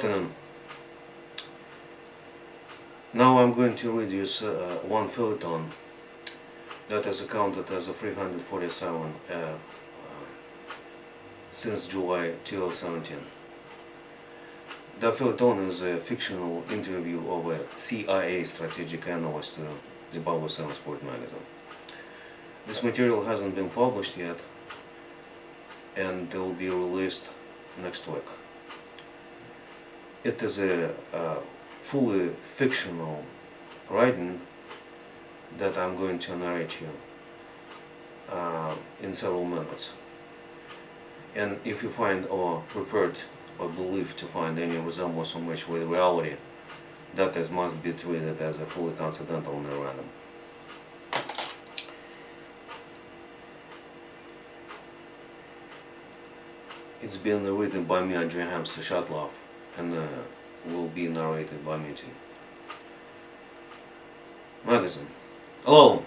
Afternoon. Now I'm going to read you one feuilleton that is accounted as a 347 since July 2017. The feuilleton is a fictional interview of a CIA strategic analyst to the ZSSM Sport magazine. This material hasn't been published yet and will be released next week. It is a fully fictional writing that I'm going to narrate you in several minutes. And if you find or report or believe to find any resemblance or match with reality, that must be treated as a fully coincidental and random. It's been written by me, Andrei Hamster Shatalov, and will be narrated by me too. Magazine. Hello.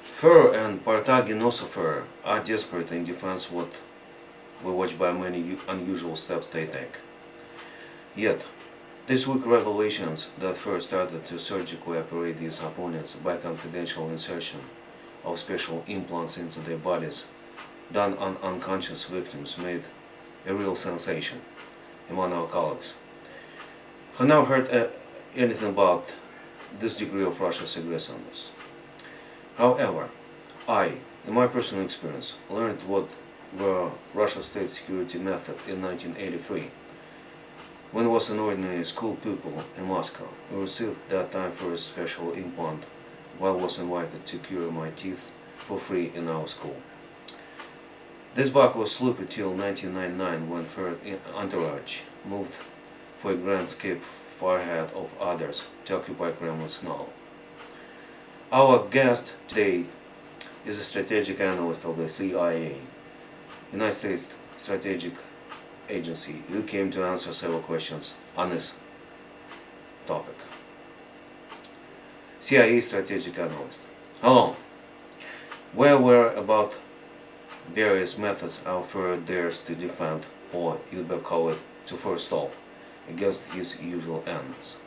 Fer and Partaginosofer are desperate in defense what we watch by many unusual steps they take. Yet, this week revelations that Fer started to surgically operate these opponents by confidential insertion of special implants into their bodies done on unconscious victims made a real sensation among our colleagues, who never heard anything about this degree of Russia's aggressiveness. However, I, in my personal experience, learned what were Russia's state security method in 1983, when I was an ordinary school pupil in Moscow. I received that time first special implant while I was invited to cure my teeth for free in our school. This bug was sloopy till 1999 when third entourage moved for a grand escape far ahead of others to occupy Kremlin's now. Our guest today is a strategic analyst of the CIA, United States Strategic Agency, who came to answer several questions on this topic. CIA strategic analyst. Hello. We're aware about various methods our Führer dares to defend, or you'd better call it to forestall, against his usual enemies.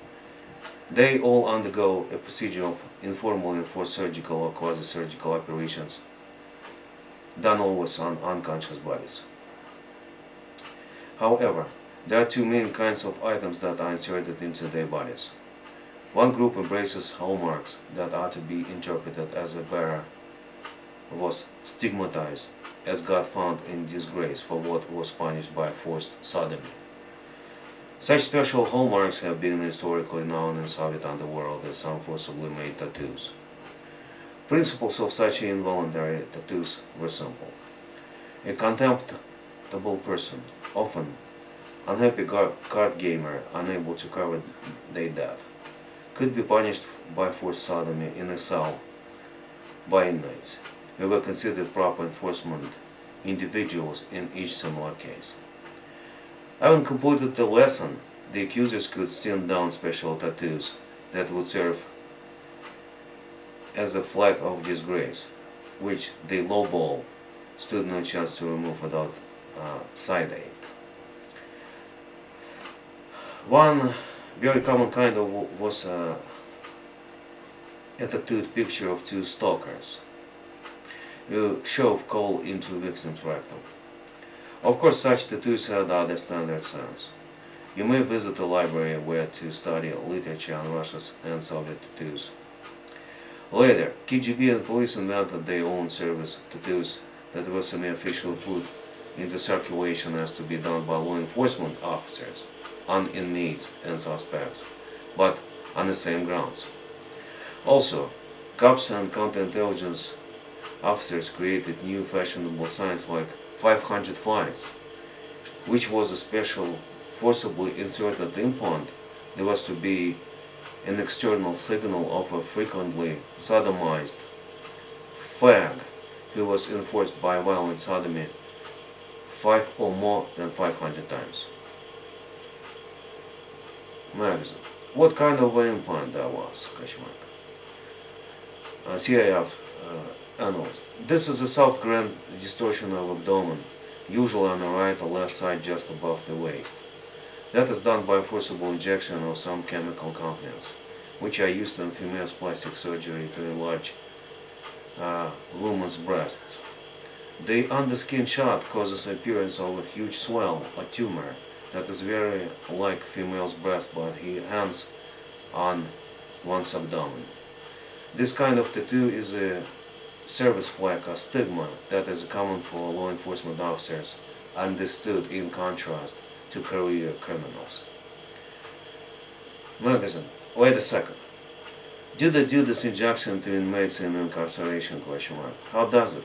They all undergo a procedure of informal enforced surgical or quasi-surgical operations, done always on unconscious bodies. However, there are two main kinds of items that are inserted into their bodies. One group embraces hallmarks that are to be interpreted as a bearer was stigmatized as God found in disgrace for what was punished by forced sodomy. Such special hallmarks have been historically known in Soviet underworld as some forcibly made tattoos. Principles of such involuntary tattoos were simple. A contemptible person, often unhappy card gamer unable to cover their debt, could be punished by forced sodomy in a cell by inmates who were considered proper enforcement individuals in each similar case. Having completed the lesson, the accusers could stand down special tattoos that would serve as a flag of disgrace, which the lowball stood no chance to remove without side aid. One very common kind was a tattooed picture of two stalkers who shove coal into victim's rectum. Of course, such tattoos had other standard sense. You may visit a library where to study literature on Russia's and Soviet tattoos. Later, KGB and police invented their own service tattoos that were semi-officially put into circulation as to be done by law enforcement officers on inmates and suspects, but on the same grounds. Also, cops and counterintelligence officers created new fashionable signs like 500 flights, which was a special forcibly inserted implant that was to be an external signal of a frequently sodomized fag who was enforced by violent sodomy 5 or more than 500 times. Magazine. What kind of implant that was? CIA analyst. This is a soft grand distortion of abdomen, usually on the right or left side just above the waist. That is done by forcible injection of some chemical components, which are used in females' plastic surgery to enlarge women's breasts. The under-skin shot causes appearance of a huge swell, a tumor, that is very like female's breast but he hangs on one's abdomen. This kind of tattoo is a service flag, a stigma that is common for law enforcement officers, understood in contrast to career criminals. Magazine. Wait a second. Do they do this injection to inmates in incarceration? Question mark. How does it?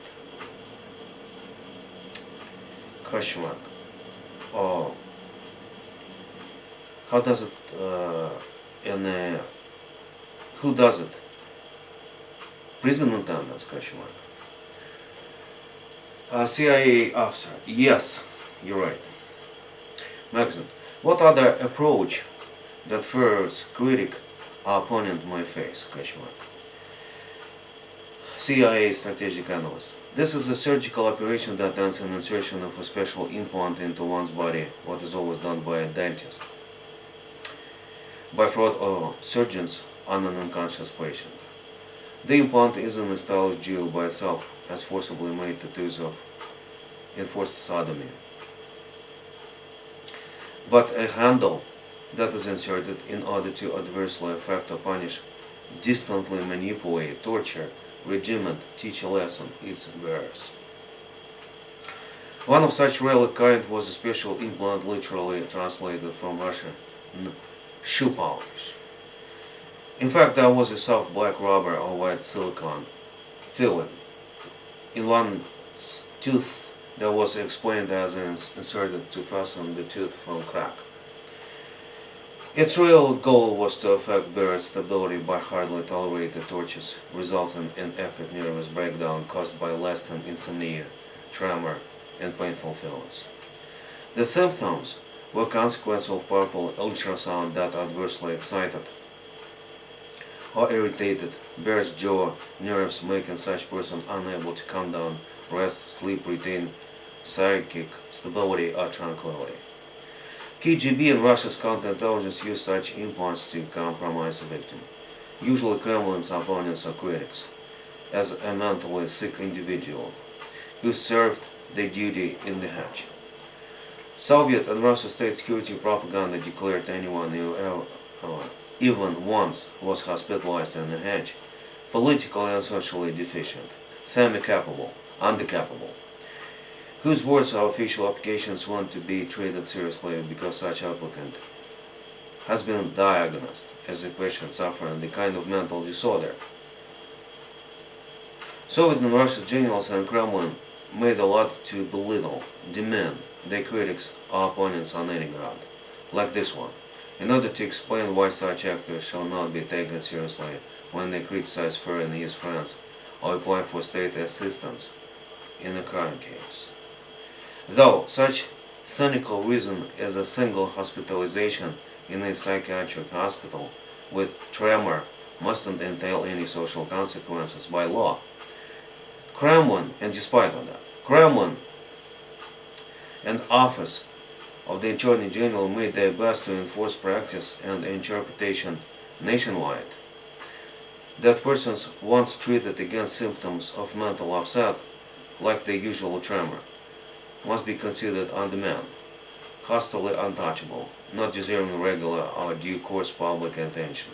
Question mark. Oh, how does it? Who does it? Prison attendants? Question mark. CIA officer. Yes, you're right. Magazine. What other approach that first critic or opponent may face? Question mark. CIA strategic analyst. This is a surgical operation that ends in insertion of a special implant into one's body, what is always done by a dentist, by fraud or surgeons on an unconscious patient. The implant isn't a stylish jewel by itself, as forcibly made tattoos of enforced sodomy, but a handle that is inserted in order to adversely affect or punish, distantly manipulate, torture, regiment, teach a lesson its wearers. One of such relic kind was a special implant literally translated from Russian, shoe polish. In fact, there was a soft black rubber or white silicone filling in one's tooth that was explained as inserted to fasten the tooth from crack. Its real goal was to affect bearer's stability by hardly tolerated tortures, resulting in epic nervous breakdown caused by lasting insomnia, tremor, and painful feelings. The symptoms were consequence of powerful ultrasound that adversely excited or irritated bearer's jaw nerves, making such person unable to calm down, rest, sleep, retain psychic stability or tranquility. KGB and Russia's counterintelligence used such implants to compromise a victim, usually Kremlin's opponents or critics, as a mentally sick individual who served their duty in the Hedge. Soviet and Russian state security propaganda declared anyone who even once was hospitalized in the Hedge politically and socially deficient, semi-capable, undercapable, whose words or official applications want to be treated seriously because such applicant has been diagnosed as a patient suffering the kind of mental disorder. Soviet and Russian generals and Kremlin made a lot to belittle, demean their critics or opponents on any ground, like this one, in order to explain why such actors shall not be taken seriously when they criticize Fuhrer and his friends or apply for state assistance in a crime case. Though such cynical reason as a single hospitalization in a psychiatric hospital with tremor mustn't entail any social consequences by law, Kremlin, and despite of that, Kremlin and Office of the Attorney General made their best to enforce practice and interpretation nationwide that persons once treated against symptoms of mental upset, like the usual tremor, must be considered on demand, hostily untouchable, not deserving regular or due course public attention,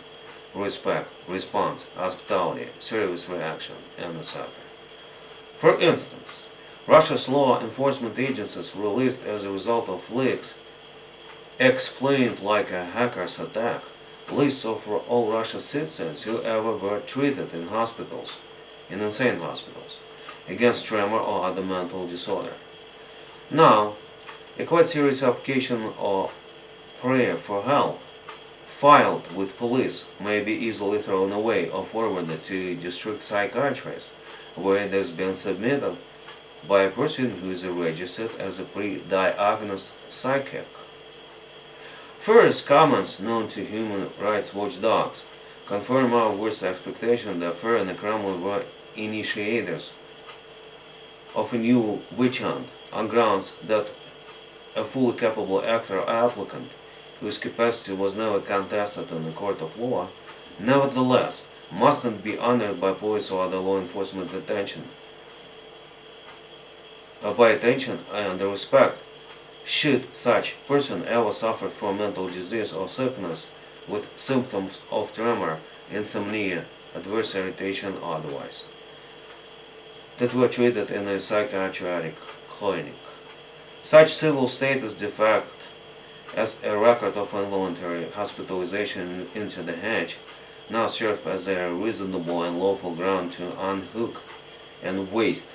respect, response, hospitality, service reaction, and etc. For instance, Russia's law enforcement agencies released as a result of leaks, explained like a hacker's attack, lists of all Russian citizens who ever were treated in hospitals, in insane hospitals, against tremor or other mental disorder. Now, a quite serious application or prayer for help filed with police may be easily thrown away or forwarded to a district psychiatrist, where it has been submitted by a person who is registered as a pre-diagnosed psychic. First, comments known to human rights watchdogs confirm our worst expectation that Fuhrer and the Kremlin were initiators of a new witch hunt on grounds that a fully capable actor or applicant whose capacity was never contested in a court of law, nevertheless mustn't be honored by police or other law enforcement by attention and respect should such person ever suffer from mental disease or sickness with symptoms of tremor, insomnia, adverse irritation or otherwise, that were treated in a psychiatric clinic. Such civil status defect as a record of involuntary hospitalization into the hedge now serve as a reasonable and lawful ground to unhook and waste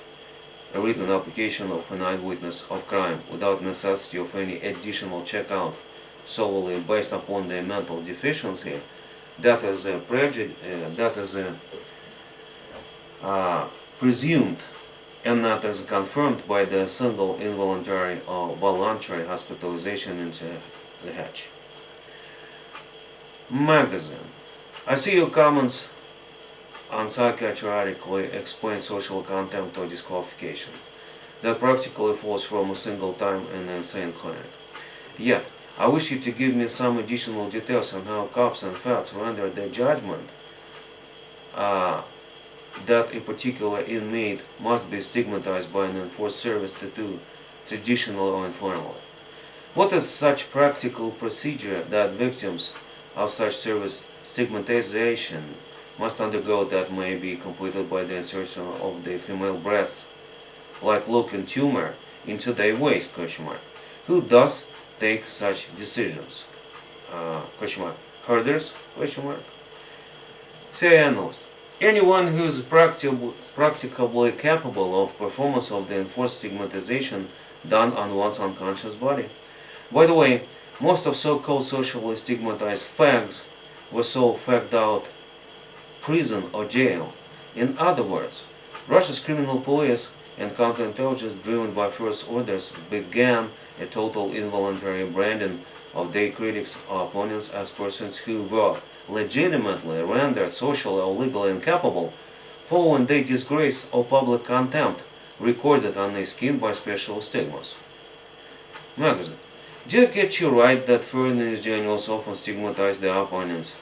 a written application of an eyewitness of crime without necessity of any additional checkout solely based upon their mental deficiency. That is presumed and not as confirmed by the single involuntary or voluntary hospitalization into the hedge. Magazine. I see your comments on psychiatrically explained social contempt or disqualification. That practically falls from a single time in an insane clinic. Yet, I wish you to give me some additional details on how cops and feds render their judgment that a particular inmate must be stigmatized by an enforced service to do traditionally or informally. What is such practical procedure that victims of such service stigmatization must undergo that may be completed by the insertion of the female breasts like looking tumor into their waist? Who does take such decisions? Herders? Say analyst. Anyone who is practicably capable of performance of the enforced stigmatization done on one's unconscious body. By the way, most of so-called socially stigmatized fags were so fagged out prison or jail. In other words, Russia's criminal police and counterintelligence driven by first orders began a total involuntary branding of their critics or opponents as persons who were legitimately rendered socially or legally incapable following their disgrace or public contempt recorded on their skin by special stigmas. Magazine. Do I get you right that foreign generals often stigmatize their opponents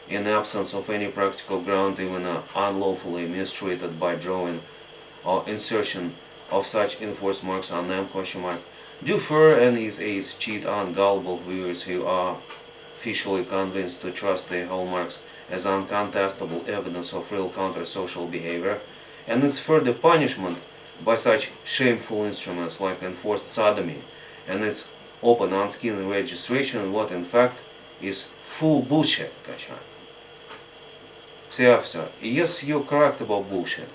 in absence of any practical ground, even unlawfully mistreated by drawing or insertion of such enforced marks on them? Do Furr and his aides cheat on gullible viewers who are officially convinced to trust their hallmarks as uncontestable evidence of real counter-social behavior, and its further punishment by such shameful instruments like enforced sodomy and its open on-skin registration, what in fact is full bullshit? Say officer, yes, you're correct about bullshit.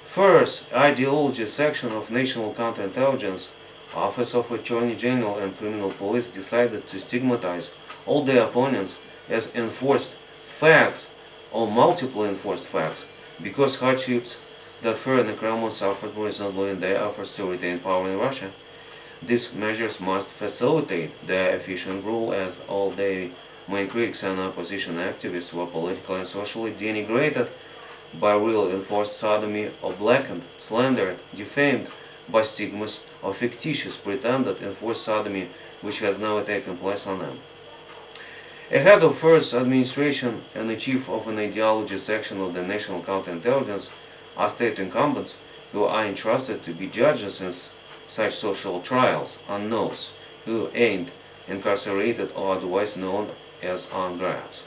First, ideology section of National Counterintelligence, Office of Attorney General and Criminal Police decided to stigmatize all their opponents as enforced facts or multiple enforced facts because hardships that Furr and the Kremlin suffered recently in their efforts to retain power in Russia. These measures must facilitate their efficient rule as all their main critics and opposition activists were politically and socially denigrated by real enforced sodomy or blackened, slandered, defamed by stigmas or fictitious pretended enforced sodomy which has never taken place on them. A head of Furr's administration and the chief of an ideology section of the National Counterintelligence are state incumbents who are entrusted to be judges in such social trials on those who ain't incarcerated or otherwise known as on grass.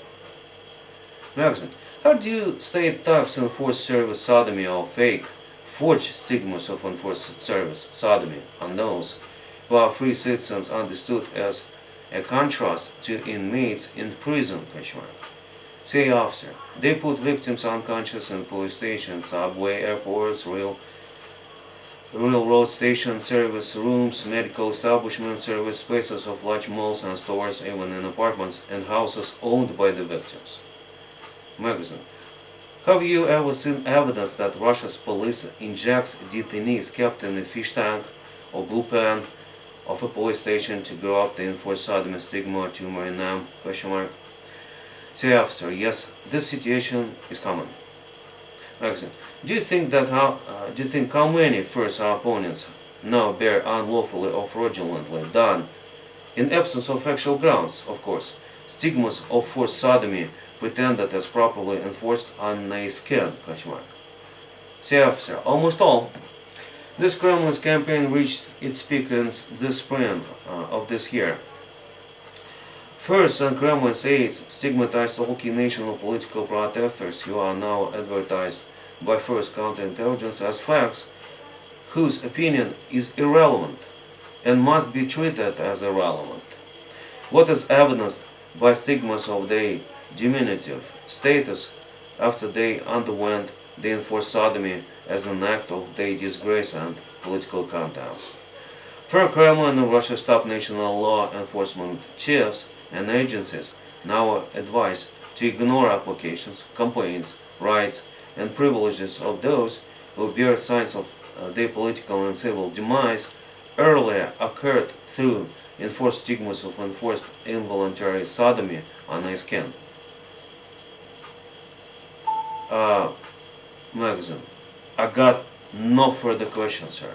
Magazine. How do state thugs enforce service sodomy or fake, forged stigmas of enforced service sodomy on those who are free citizens understood as a contrast to inmates in prison? Say officer. They put victims unconscious in police stations, subway, airports, railroad station, service rooms, medical establishments, service spaces of large malls and stores, even in apartments and houses owned by the victims. Magazine. Have you ever seen evidence that Russia's police injects detainees kept in a fish tank or blue pen of a police station to grow up the enforced sodomy stigma or tumor in them? Say officer, yes, this situation is common. Magazine. Do you think how many first opponents now bear unlawfully or fraudulently done In absence of factual grounds, of course, stigmas of forced sodomy pretended as properly enforced on a skin, See officer, almost all. This Kremlin's campaign reached its peak in the spring of this year. First, on Kremlin's aides stigmatized all key national political protesters who are now advertised by first counterintelligence as facts whose opinion is irrelevant and must be treated as irrelevant. What is evidenced by stigmas of their diminutive status after they underwent the enforced sodomy as an act of their disgrace and political contempt. For Kremlin and Russia's top national law enforcement chiefs and agencies now advise to ignore applications, complaints, rights, and privileges of those who bear signs of their political and civil demise earlier occurred through enforced stigmas of enforced involuntary sodomy on a skin. Magazine. I got no further questions, sir.